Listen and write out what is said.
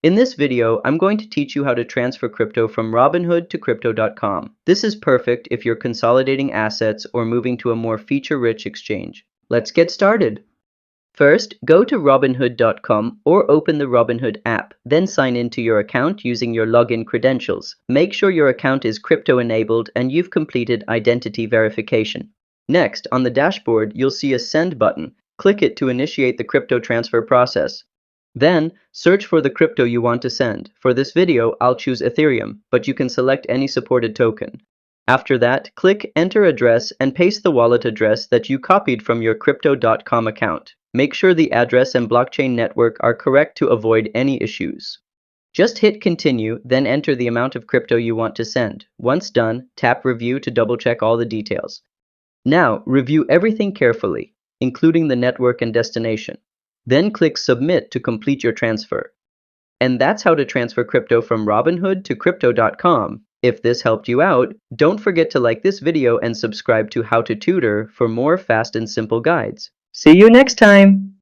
In this video, I'm going to teach you how to transfer crypto from Robinhood to crypto.com. This is perfect if you're consolidating assets or moving to a more feature-rich exchange. Let's get started. First, go to Robinhood.com or open the Robinhood app, then sign into your account using your login credentials. Make sure your account is crypto-enabled and you've completed identity verification. Next, on the dashboard, you'll see a Send button. Click it to initiate the crypto transfer process. Then, search for the crypto you want to send. For this video, I'll choose Ethereum, but you can select any supported token. After that, click Enter Address and paste the wallet address that you copied from your crypto.com account. Make sure the address and blockchain network are correct to avoid any issues. Just hit Continue, then enter the amount of crypto you want to send. Once done, tap Review to double-check all the details. Now, review everything carefully, including the network and destination. Then click Submit to complete your transfer. And that's how to transfer crypto from Robinhood to crypto.com. If this helped you out, don't forget to like this video and subscribe to How to Tutor for more fast and simple guides. See you next time!